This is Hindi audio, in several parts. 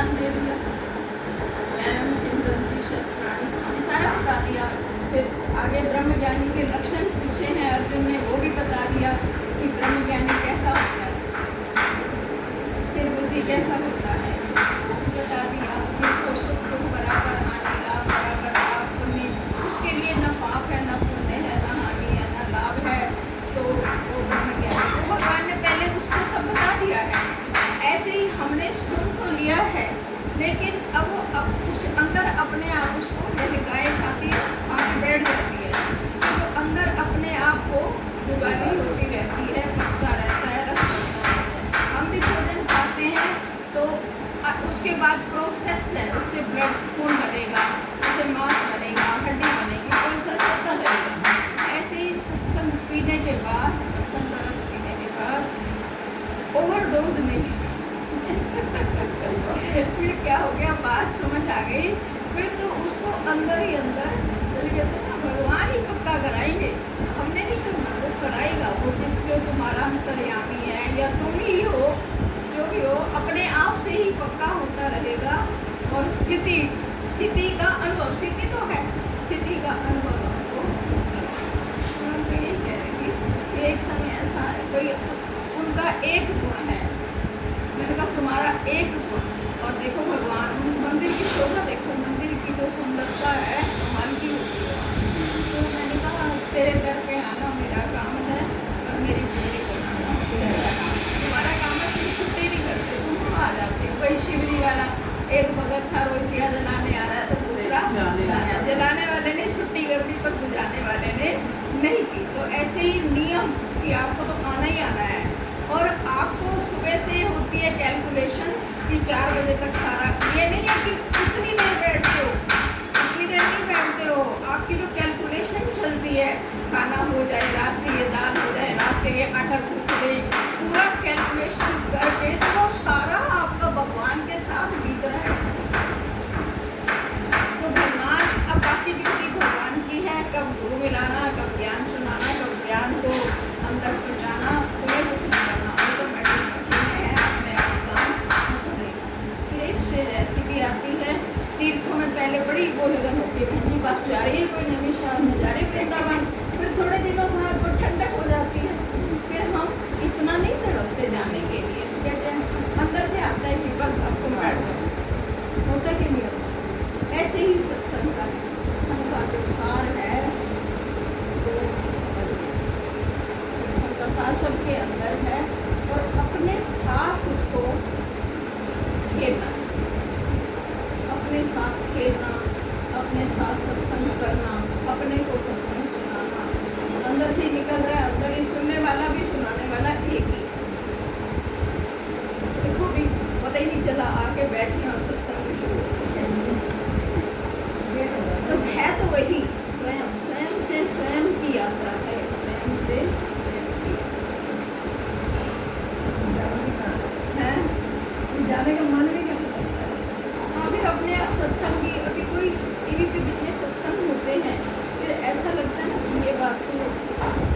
ज्ञान दे दिया, ज्ञानम छिंदन्ति शस्त्राणि, ये सारा बता दिया। फिर आगे ब्रह्म ज्ञानी के लक्षण पूछे हैं अर्जुन ने, वो भी बता दिया कि ब्रह्म ज्ञानी कैसा होता है, सिर बुद्धि कैसा होता है, बता दिया। इसको सुख दुख बराबर, हानि लाभ बराबर, पाप पुण्य, उसके लिए न पाप है न पुण्य है, न हानि है न लाभ है। तो वो ब्रह्म ज्ञानी को भगवान ने पहले उसको सब बता दिया है। ऐसे ही हमने सुन तो लिया है, लेकिन अब वो उस अंदर अपने आप उसको, जैसे गाय खाती है आके बैठ जाती है, तो अंदर अपने आप को जुगाली होती रहती है, पचता रहता है, रस बनता है। हम भी भोजन खाते हैं तो उसके बाद प्रोसेस है, उससे ब्लड खून बनेगा, उससे मांस बनेगा, हड्डी बनेगी, प्रोसेस होता रहेगा। ऐसे ही सत्संग पीने के बाद, सत्संग का रस पीने के बाद ओवरडोज नहीं फिर क्या हो गया, बात समझ आ गई। फिर तो उसको अंदर ही अंदर, जैसे कहते हैं ना, भगवान ही पक्का कराएंगे, हमने नहीं करना, वो कराएगा। वो जो तुम्हारा अंतर्यामी है या तुम ही हो, जो भी हो, अपने आप से ही पक्का होता रहेगा। और स्थिति का अनुभव, स्थिति तो है, स्थिति का अनुभव हमको होता है। हम तो यही कह रहे कि एक समय ऐसा है, कोई उनका एक गुण है, मैंने कहा तुम्हारा एक गुण, और देखो भगवान मंदिर की शोभा देखो, मंदिर की जो सुंदरता है कमाल की होती है। तो मैंने कहा तेरे दर पे आना मेरा काम है और मेरी पूरी करना तेरा काम। तुम्हारा काम है, तुम छुट्टी नहीं करते, तुम आ जाते हो। वही शिवरी वाला एक भगत था, रोज दिया जलाने आ रहा है तो दूसरा जलाने वाले ने छुट्टी कर दी पर बुझाने वाले ने नहीं की। तो ऐसे ही नियम कि आपको तो आना ही आना है, और आपको सुबह से होती है कैलकुलेशन कि 4 बजे तक सारा, ये नहीं है कि उतनी देर बैठते हो, उतनी देर नहीं बैठते हो, आपकी जो कैलकुलेशन चलती है, खाना हो जाए, रात के लिए दाल हो जाए, रात के लिए आटा गूंथ दे, पूरा कैलकुलेशन करके तो सारा आपका भगवान के साथ बीत रहा है। तो भगवान, अब बाकी ड्यूटी भगवान की है, कब गुरु मिलाना, कब ज्ञान सुनाना, कब ज्ञान को अंदर पहुँचाना, तुम्हें कुछ नहीं करना, ऑटोमेटिक मशीन है, अपने आप काम करेगा। फिर एक स्टेज ऐसी भी आती है, तीर्थों में पहले बड़ी वो लगन होती है, बहन जी पास जा रही है, कोई नवी शहर में जा रही है वृंदावन, फिर थोड़े दिनों बाद वो ठंडक हो जाती है, फिर हम इतना नहीं तड़पते जाने के लिए, कहते हैं अंदर से आता है कि बस अब तुम बैठ जाओ, होता कि नहीं होता। ऐसे ही सत्संग का जो सार है वो समझ सत्संग का सार सबके अंदर है, और अपने साथ उसको खेलना, अपने साथ खेलना, अपने साथ सत्संग करना, अपने को सत्संग सुनाना, अंदर से निकल रहा है, अंदर ही सुनने वाला भी सुनाने वाला एक ही। देखो भी पता ही नहीं चला, आके बैठी और सत्संग शुरू तो है, तो वही स्वयं, स्वयं से स्वयं की यात्रा है, स्वयं से स्वयं की है, जाने का मन भी नहीं करता है। हाँ, फिर अपने आप सत्संग की, अभी कोई टीवी पे जितने सत्संग होते हैं, फिर ऐसा लगता है कि ये बात तो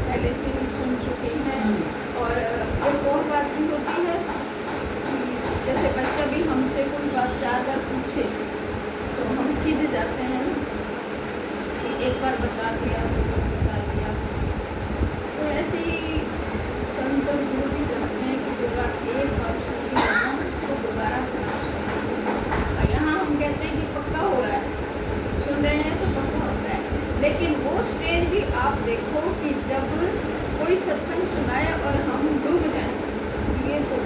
पहले से भी सुन चुके हैं। और एक और बात भी होती है कि जैसे बच्चा भी हमसे कोई बात 4 बार पूछे तो हम खिंच जाते हैं कि एक बार बता दिया, 2 बार बता दिया। तो ऐसे ही संत और गुरु भी चाहते हैं कि जो बात एक बार सुनी है ना, उसको दोबारा और यहाँ हम कहते हैं कि पक्का हो रहा है, सुन रहे हैं तो पक्का होता है। लेकिन वो स्टेज भी आप देखो कि जब कोई सत्संग सुनाए और हम डूब जाएं, ये तो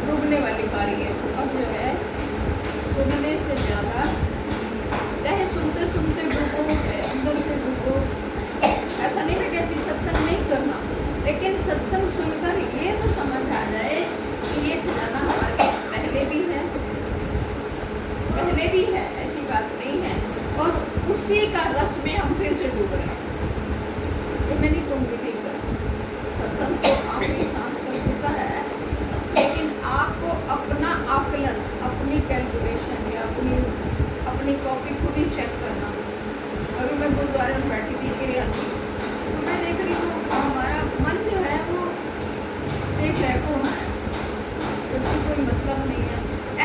डूबने वाली बारी है। अब जो है सुनने से ज़्यादा, चाहे सुनते सुनते डूबो, चाहे अंदर से डूबो, ऐसा नहीं मैं कहती सत्संग नहीं करना, लेकिन सत्संग सुनकर ये तो समझ आ जाए कि ये खजाना हमारे पास पहले भी है, ऐसी बात नहीं है, और उसी का रस में हम फिर से डूब रहे हैं। ये मैं नहीं कहूँगी नहीं कर, सत्संग तो आपकी सांस पर होता है, लेकिन आपको अपना आकलन, अपनी कैलकुलेशन या अपनी कॉपी खुद ही चेक करना। अभी मैं गुरुद्वारे में बैठी थी क्रिया थी, तो मैं देख रही हूँ हमारा मन जो है वो एक रैको है, जबकि कोई मतलब नहीं है।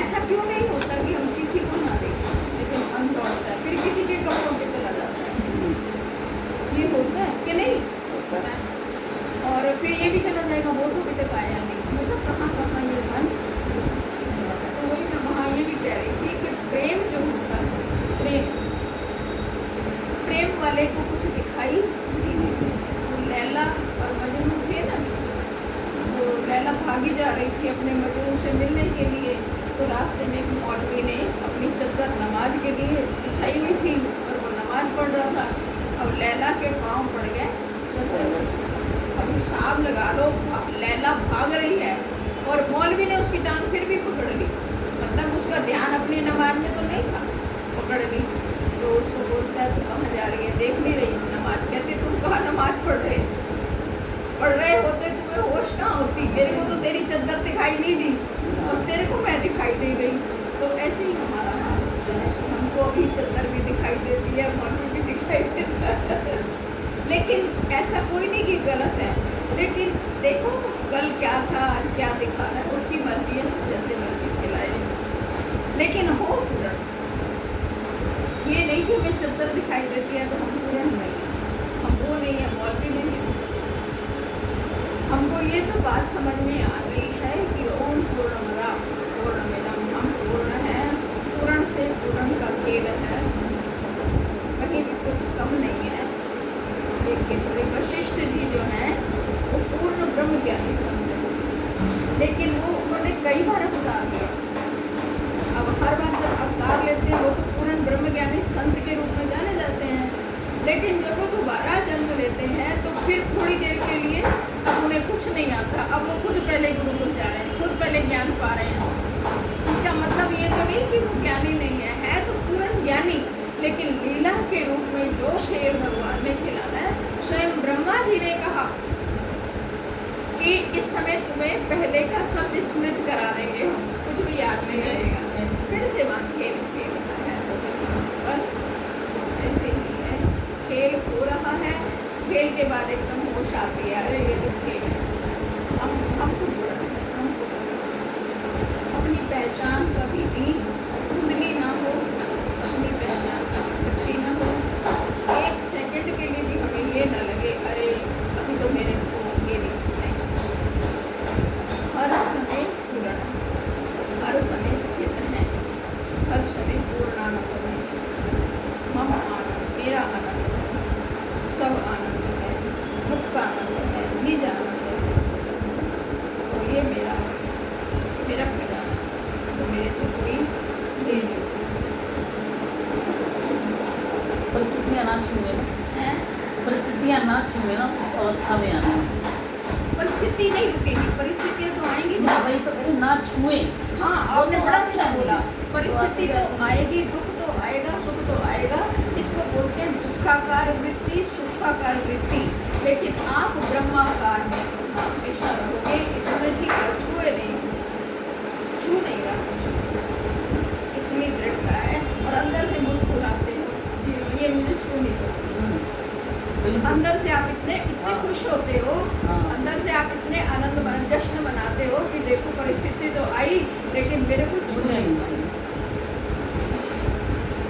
ऐसा क्यों नहीं होता कि ये भी चला जाएगा, वो तो अभी तक आया नहीं, मतलब कहाँ कहाँ ये मन। तो वही मैं वहाँ ये भी कह रही थी कि प्रेम जो होता है, प्रेम वाले को कुछ दिखाई नहीं देता। तो लैला और मजनू थे ना, तो लैला भागी जा रही थी अपने मजनू से मिलने के लिए, तो रास्ते में एक मौलवी ने अपनी चद्दर नमाज के लिए बिछाई हुई थी और वो नमाज पढ़ रहा था। अब लैला के पाँव पड़ गए चद्दर, अब हिसाब लगा लो, अब लैला भाग रही है और मौलवी ने उसकी टांग फिर भी पकड़ ली, मतलब उसका ध्यान अपनी नमाज में तो नहीं था, पकड़ ली। तो उसको बोलता है तू कहाँ जा रही है, देख नहीं रही नमाज। कहती तुम कहाँ नमाज पढ़ रहे होते, तुम्हें होश कहाँ होती, मेरे को तो तेरी चद्दर दिखाई नहीं दी और तेरे को मैं दिखाई नहीं गई। तो ऐसे ही हमारा हाल होता है, हमको अभी चद्दर भी दिखाई देती है, मौलवी भी दिखाई देता है, लेकिन ऐसा कोई नहीं कि गलत है। लेकिन देखो कल क्या था, आज क्या दिखा रहा है, उसकी मर्जी है, जैसे मर्जी खिलाए, लेकिन हो पूरा। ये नहीं कि हमें चद्दर दिखाई देती है तो हम पूरा नहीं, हम वो नहीं है, मौलवी नहीं है। हमको ये तो बात समझ में आ गई है कि ओम पूर्णमदा पूर्णमिदं, हम पूर्ण हैं, पूर्ण से पूर्ण का खेल है, कहीं भी कुछ कम नहीं है। लेकिन वशिष्ठ जी जो हैं वो पूर्ण ब्रह्म ज्ञानी संत हैं, लेकिन वो उन्होंने कई बार अवतार लिया। अब हर बार जब अवतार लेते हैं वो तो पूर्ण ब्रह्म ज्ञानी संत के रूप में जाने जाते हैं, लेकिन जब वो दोबारा जन्म लेते हैं तो फिर थोड़ी देर के लिए अब उन्हें कुछ नहीं आता, अब वो खुद पहले गुरुकुल जा रहे हैं, खुद पहले ज्ञान पा रहे हैं। इसका मतलब ये तो नहीं कि वो ज्ञानी नहीं है तो पूर्ण ज्ञानी, लेकिन लीला के रूप में जो शेर भगवान ने खिलाना है, स्वयं ब्रह्मा जी ने कहा कि इस समय तुम्हें पहले का सब स्मृत करा देंगे, हम कुछ भी याद नहीं रहेगा, फिर से वहाँ खेल खेलना है। और ऐसे ही है, खेल हो रहा है, खेल के बाद एकदम होश आती है, अरे ये तो खेल है, हमको बुरा है, हमको अपनी पहचान कभी भी धुंधली ना हो, अपनी पहचान अच्छी ना हो, एक सेकंड के लिए भी हमें ये ना लगे अरे अभी तो मेरे को ये नहीं, हर समय पूरा, हर समय स्थित है, हर समय पूर्णानंद है, मम आनंद, मेरा आनंद, सब आनंद है, मुक्त आनंद है, निज आनंद है। तो ये मेरा खजाना, तो मेरे से कोई छीन नहीं सकता। परिस्थितियाँ ना छूए ना, परिस्थितियाँ ना छूए ना, उस अवस्था में आना। परिस्थिति नहीं रुकेगी, परिस्थितियाँ तो आएंगी ना भाई, तो कहीं ना छुए। हाँ आपने बड़ा अच्छा बोला, परिस्थिति तो आएगी, दुख तो आएगा, सुख तो आएगा, इसको बोलते हैं दुखाकार वृत्ति, सुखाकार वृत्ति, लेकिन आप ब्रह्माकार में हमेशा रहोगे, इसमें ठीक है, छुए नहीं, छू नहीं रहा, इतनी दृढ़ता है, और अंदर से मुस्कुराते हो, ये मुझे छू नहीं सकती। अंदर से आप इतने खुश होते हो, अंदर से आप इतने आनंद जश्न मनाते हो कि देखो परिस्थिति तो आई लेकिन मेरे को छू नहीं छू।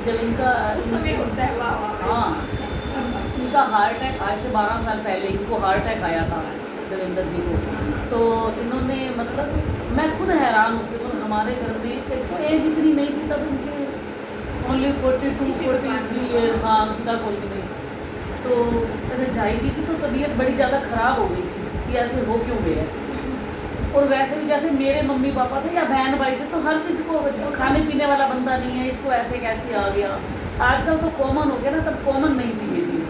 जब इनका उस समय होता है वाह वाह। हाँ, इनका हार्ट अटैक आज से 12 साल पहले इनको हार्ट अटैक आया था देवेंद्र जी को, तो इन्होंने मतलब मैं खुद हैरान होती हूँ, हमारे घर में तो एज इतनी नहीं थी तब, इनकी ओनली 42-43 ईयर, हाँ गीता कॉलोनी में। तो ऐसे झाई जी की तो तबीयत बड़ी ज़्यादा ख़राब हो गई थी कि ऐसे हो क्यों गया। और वैसे भी जैसे मेरे मम्मी पापा थे या बहन भाई थे, तो हर किसी को खाने पीने वाला बंदा नहीं है, इसको ऐसे कैसे आ गया। आजकल तो कॉमन हो गया ना, तब कॉमन नहीं थी ये चीज़।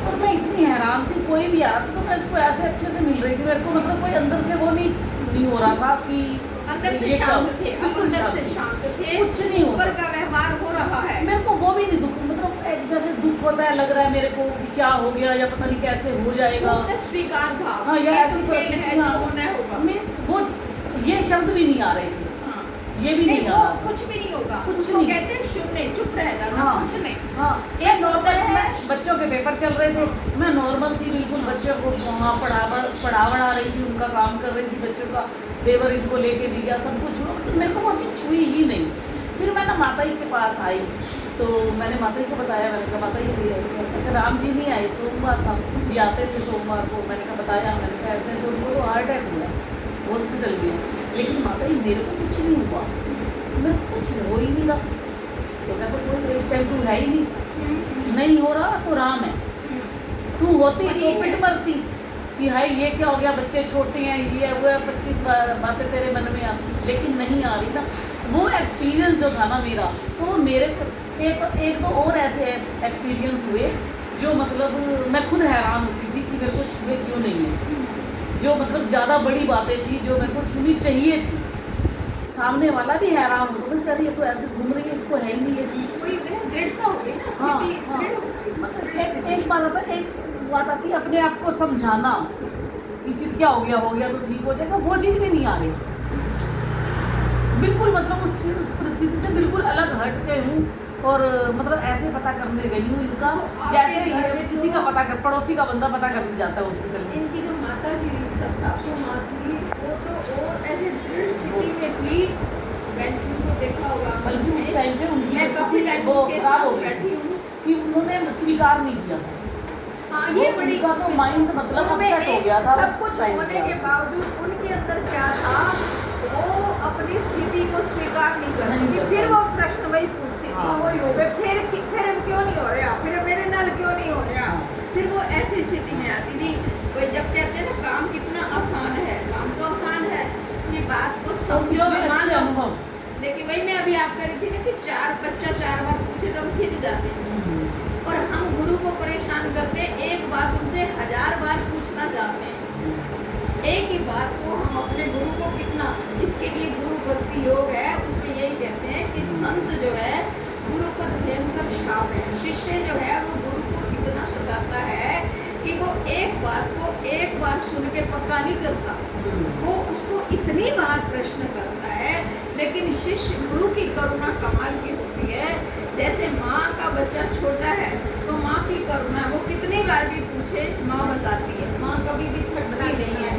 और मैं इतनी हैरान थी, कोई भी आ तो मैं इसको ऐसे अच्छे से मिल रही थी, मेरे को मतलब कोई अंदर से वो नहीं हो रहा था कि अंदर से शांत थे, अंदर से शांत थे, कुछ नहीं होता, ऊपर का व्यवहार हो रहा है, मेरे को वो भी नहीं दुख, मतलब जैसे दुख होता है, लग रहा है मेरे को कि क्या हो गया या पता नहीं कैसे हो जाएगा, स्वीकार भाव। हाँ या ऐसी परिस्थितियाँ होगा, मीन्स वो ये शब्द भी नहीं आ रहे थे, हाँ ये भी नहीं आ रहा, कुछ भी नहीं होगा, कुछ नहीं नहीं, कहते हैं शून्य, चुप रह जाना, हाँ कुछ नहीं। हाँ, एक नॉर्मल है, बच्चों के पेपर चल रहे थे, मैं नॉर्मल थी बिल्कुल, बच्चों को वहाँ पढ़ा रही थी, उनका काम कर रही थी, बच्चों का देवर इनको लेके भी गया, सब कुछ हुआ, मतलब मेरे को वो चीज़ छुई ही नहीं। फिर मैं ना माता जी के पास आई, तो मैंने माता जी को बताया, मैंने कहा माता जी ये राम जी नहीं आए, सोमवार था, ये आते थे सोमवार को। मैंने कहा बताया, मैंने कहा ऐसे ऐसे उनको तो हार्ट अटैक हुआ है, हॉस्पिटल में, लेकिन माता जी मेरे को कुछ नहीं हुआ, मेरे को कुछ हो ही नहीं रहा। तो कहते कोई तो इस टाइम तू है ही नहीं, नहीं हो रहा तो राम है, तू होती तो पिट मरती कि हाय ये क्या हो गया, बच्चे छोटे हैं, ये है वो है, 25 बातें तेरे मन में आ, लेकिन नहीं आ रही ना। वो एक्सपीरियंस जो था ना मेरा, तो वो मेरे एक दो और ऐसे एक्सपीरियंस हुए जो मतलब मैं खुद हैरान होती थी कि मेरे को छुए क्यों नहीं है, जो मतलब ज़्यादा बड़ी बातें थी जो मेरे को छूनी चाहिए थी। सामने वाला भी हैरान होता था, अरे ये तो ऐसे घूम रही है, इसको है ही नहीं ये चीज़। कोई दृढ़ता हो गई ना, हाँ स्थिति हाँ, दृढ़ हो गई। मतलब एक बात आता है, एक बात आती है अपने आप को समझाना कि फिर क्या हो गया तो ठीक हो जाएगा, वो चीज़ भी नहीं आ रही। बिल्कुल मतलब उस परिस्थिति से बिल्कुल अलग हट के हूँ, और मतलब ऐसे पता करने गई हूँ इनका, जैसे ये किसी का पता कर, पड़ोसी का बंदा पता करने जाता है हॉस्पिटल में। इनकी जो माता जी सासू माँ थी, वो तो और ऐसे दृढ़ स्थिति में थी, मैंने उनको देखा होगा। बल्कि उस टाइम पे उनकी मैं काफी टाइम वो उनके खराब हो साथ गई बैठी थी हूँ। कि उन्होंने स्वीकार नहीं किया था। हाँ, ये बड़ी उनका तो माइंड मतलब उनमें अपसेट हो एक गया था सब उस कुछ टाइम होने पे। के बावजूद उनके अंदर क्या था, वो अपनी स्थिति को स्वीकार नहीं करती नहीं थी। करती। फिर वो प्रश्न वही पूछती थी, हाँ। वो हो गए, फिर अब क्यों नहीं हो रहा, फिर मेरे नाल क्यों नहीं हो रहा। हाँ। फिर वो ऐसी स्थिति में आती थी। वो जब कहते हैं ना काम कितना आसान है, काम तो आसान है, ये बात को समझो, कितने मान अच्छे लो। अनुभव। लेकिन वही मैं अभी आप कह रही थी ना कि बच्चा चार बार पूछे तो हम खिंच जाते हैं, और हम गुरु को परेशान करते हैं, एक बात उनसे 1000 बार पूछना चाहते हैं। एक ही बात को हम अपने गुरु को कितना, इसके लिए गुरु भक्ति योग है, उसमें यही कहते हैं कि संत जो है गुरु पद भयंकर श्राप है। शिष्य जो है वो गुरु को इतना सताता है कि वो एक बात को एक बार सुन के पक्का नहीं करता, वो उसको इतनी बार प्रश्न करता है। लेकिन शिष्य गुरु की करुणा कमाल की होती है। जैसे माँ का बच्चा छोटा है तो माँ की करुणा, वो कितनी बार भी पूछे माँ बताती है, माँ कभी भी थकती नहीं है,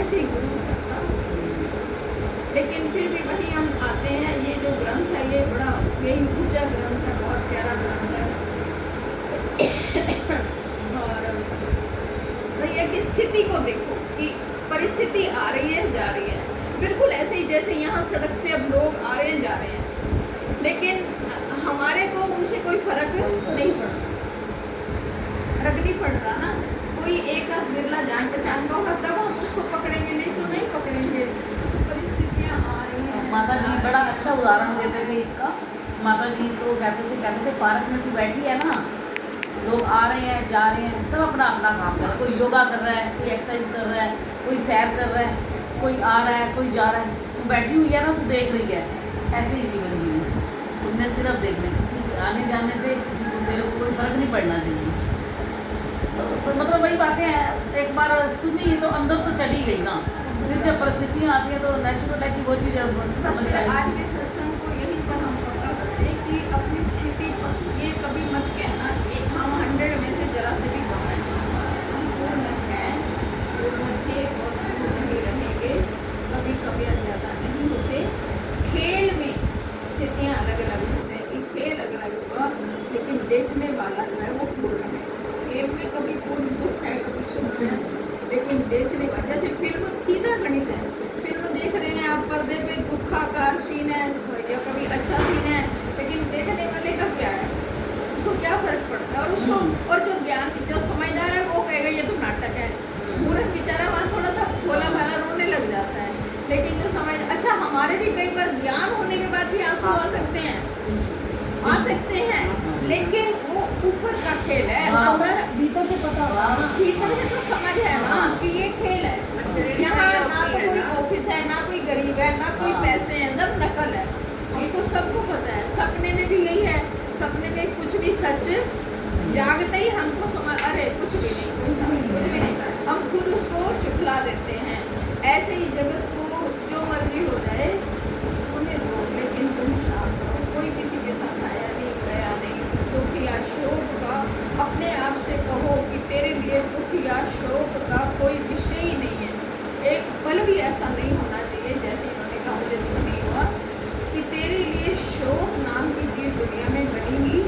ऐसे ही गुरु करता। लेकिन फिर भी वही हम आते हैं, ये जो ग्रंथ है ये बड़ा यही ऊंचा ग्रंथ है, बहुत प्यारा ग्रंथ है। और वही है कि स्थिति को देखो कि परिस्थिति आ रही है जा रही है, बिल्कुल ऐसे ही जैसे यहाँ सड़क से अब लोग आ रहे हैं जा रहे हैं, लेकिन हमारे को उनसे कोई फर्क नहीं पड़ रहा, फर्क नहीं पड़ रहा ना। कोई एक आध बिरला जान पहचान का होगा तब हम उसको पकड़ेंगे, नहीं तो नहीं पकड़ेंगे। परिस्थितियाँ आ रही हैं। माता जी बड़ा अच्छा उदाहरण देते थे इसका। माता जी तो कहते थे पार्क में तू बैठी है ना, लोग आ रहे हैं जा रहे हैं, सब अपना अपना काम कर रहा है, कोई योगा कर रहा है, कोई एक्सरसाइज कर रहा है, कोई सैर कर रहा है, कोई आ रहा है कोई जा रहा है, तू बैठी हुई है ना, तू देख रही है। ऐसे ही जीवन जीवन, तुमने सिर्फ देखना, किसी के आने जाने से किसी को तेरे को कोई फर्क नहीं पड़ना चाहिए। तो मतलब वही बातें हैं, एक बार सुनी तो अंदर तो चली गई ना, फिर जब परिस्थितियाँ आती हैं तो नेचुरल है कि वो चीज़ समझ फिर आएगी। आज के सत्संग को यही पर हम पक्का करते हैं कि अपनी स्थिति पर ये कभी मत कहना कि हम 100 में से जरा से भी कम हैं। हम पूर्ण हैं, पूर्ण थे और पूर्ण ही रहेंगे, कभी कभी ज़्यादा नहीं होते। खेल में स्थितियाँ अलग अलग होते हैं कि खेल अलग अलग हुआ, लेकिन देखने वाला जो है वो पूर्ण है। खेल में कभी पूर्ण दुख है, कभी सुख है, लेकिन देखने वाला, जैसे फिल्म सीधा गणित है, फिल्म देख रहे हैं आप, पर्दे पे दुखाकार सीन है या कभी अच्छा सीन है, लेकिन देखने वाले का क्या है, उसको क्या फर्क पड़ता है। और उसको, और जो ज्ञान, जो समझदार है वो कहेगा ये तो नाटक है, मूर्ख बेचारा वहाँ थोड़ा सा भोला भाला रोने लग जाता है। लेकिन जो समझ, अच्छा हमारे भी कई बार ज्ञान होने के बाद भी आंसू आ सकते हैं, आ सकते हैं, लेकिन वो ऊपर का खेल है, अंदर भीतर से पता होगा ना। भीतर से तो समझ है ना कि ये खेल है। यहाँ ना तो कोई ऑफिस है, ना कोई गरीब है, ना कोई पैसे हैं, सब नकल है, हमको सबको पता है। सपने में भी यही है, सपने में कुछ भी सच, जागते ही हमको समझ, अरे कुछ भी नहीं, कुछ भी नहीं, हम खुद उसको चुटला देते हैं। ऐसे ही जगत को जो मर्जी हो जाए उन्हें दो, लेकिन तुम शांत रहो, कोई किसी के साथ आया नहीं गया नहीं। दुख या शोक का अपने आप से कहो कि तेरे लिए दुख या शोक का कोई विषय ही नहीं है। एक पल भी ऐसा नहीं होना चाहिए, जैसे इन्होंने कहा मुझे दुख नहीं हुआ, कि तेरे लिए शोक नाम की चीज़ दुनिया में बनी ही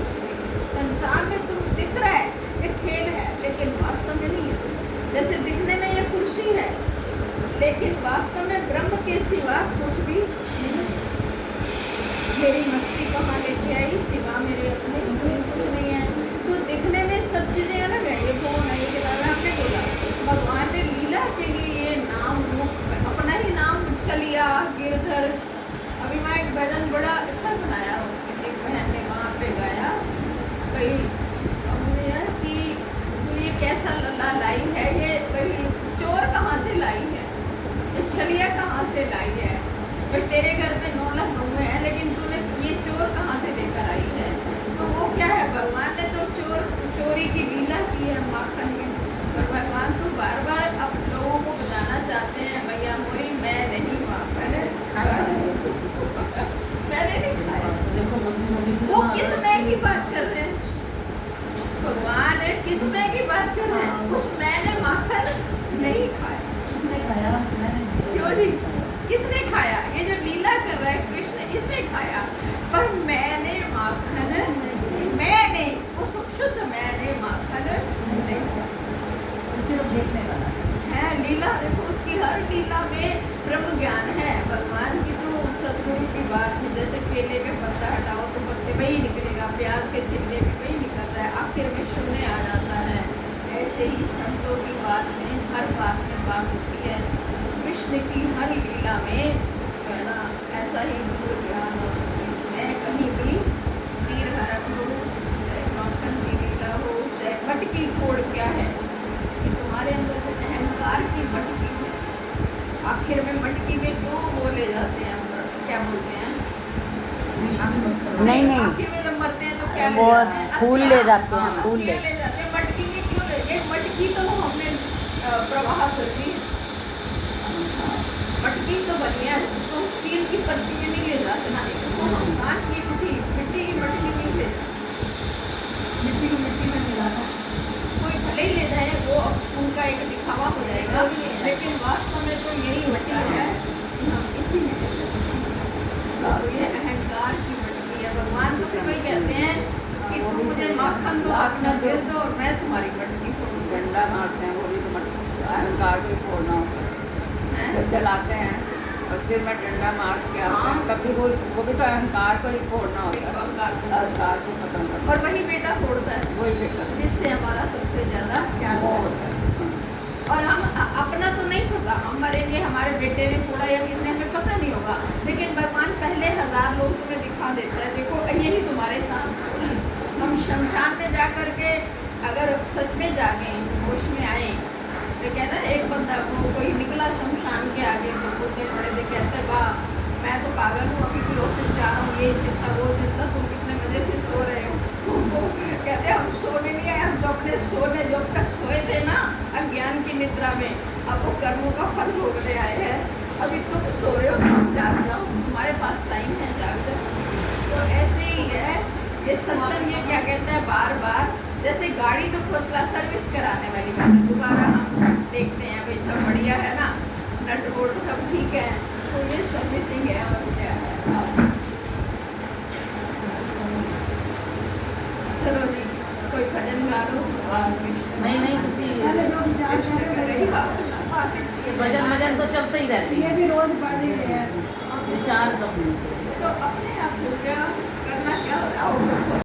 गिरधर। अभी मैं एक भजन बड़ा अच्छा बनाया हूँ, एक बहन ने वहाँ पे गाया भाई, हमने यार कि तू ये कैसा लल्ला लाई है, ये भाई चोर कहाँ से लाई है, ये छलिया कहाँ से लाई है भाई, तेरे घर में 9 लाख गौएं हैं लेकिन तूने ये चोर कहाँ से लेकर आई है। तो वो क्या है, भगवान ने तो चोरी की लीला की है माखन की, और भगवान तो बार बार अब लोगों को बताना चाहते हैं भैया मोरी मैं नहीं माखन मैंने नहीं खाया। देखो मम्मी वो किस मैं की बात कर रहे हैं, भगवान है किस मैं की बात कर रहे हैं, उस मैंने माखन नहीं खाया। किसने खाया? मैंने। क्यों जी, किसने खाया, ये जो लीला कर रहा है कृष्ण इसने खाया, पर मैंने माखन मैंने उस शुद्ध मैंने माखन नहीं खाया। सिर्फ देखने वाला है लीला, देखो उसकी हर लीला में ब्रह्म ज्ञान है भगवान की। तो सदगुरु की बात में जैसे केले का पत्ता हटाओ तो पत्ते वही निकलेगा, प्याज के छिलके में वही निकल रहा है, आखिर में शून्य आ जाता है। ऐसे ही संतों की बात में हर बात में बात होती है, कृष्ण की हर लीला में है ना, ऐसा ही गुरु ज्ञान है। कहीं भी चीर हरण हो, चाहे माखन की लीला हो, चाहे मटकी फोड़ क्या है कि तुम्हारे अंदर में अहंकार की मटकी है, आखिर में मटकी में क्यों वो ले जाते हैं अंदर, क्या बोलते हैं नहीं। आखिर में जब मरते हैं तो क्या ले वो जाते हैं? फूल अच्छा, ले जाते हैं, हाँ, फूल अस्थियाँ ले। ले जाते हैं, मटकी में क्यों ले, ये मटकी तो हमने प्रवाह कर दी, मटकी तो बनी है, उसको हम स्टील की पत्ती में नहीं ले जाते ना, उसको हम कांच की किसी मिट्टी की मटकी में ले जाते, मिट्टी को मिट्टी में मिलाना, कोई भले ही ले जाए वो उनका एक दिखावा हो जाएगा, लेकिन वास्तव में तो यही होता है कि हम इसी में ले जाते हैं। तो ये अहंकार की मटकी है। भगवान तो फिर वही कहते हैं कि तुम मुझे माखन दो, आसना दे दो और मैं तुम्हारी मटकी फोड़ूं। डंडा मारते हैं, वो भी तो अहंकार से फोड़ना होता है, जब जलाते हैं और सिर में डंडा मार के आते हैं, कभी वो भी तो अहंकार को ही फोड़ना होता है, अहंकार को खत्म करना, और वही बेटा फोड़ता है वही बेटा जिससे हमारा सबसे ज्यादा त्याग वो होता होता है। है। और हम अपना तो नहीं पता, हम मरेंगे हमारे बेटे ने फोड़ा या किसने, हमें पता नहीं होगा, लेकिन भगवान पहले 1000 लोग तुम्हें दिखा देता है, देखो यही तुम्हारे साथ हो रहा है। हम शमशान में जा कर के अगर सच में जागे, होश में आए, तो कहना एक बंदा को कोई निकला शमशान के आगे तो बोलते पड़े थे, कहते वाह मैं तो पागल हूँ, अभी की ऑफिस जा रहा हूँ, ये चिंता वो चिंता, तुम कितने बजे से सो रहे हो। कहते हम सोने नहीं आए, हम तो अपने सोने जब तक सोए थे ना अज्ञान की निद्रा में, अब वो कर्मों का फल भोगने आए हैं, अभी तुम सो रहे हो, तुम जाग जाओ, तुम्हारे पास टाइम है, जाग जाओ। तो ऐसे ही है ये सत्संग, ये क्या कहता है बार बार, जैसे गाड़ी तो फर्स्ट क्लास सर्विस कराने वाली बात है, दोबारा हम देखते हैं भाई सब बढ़िया है ना, नट बोल्ट सब ठीक है, तो ये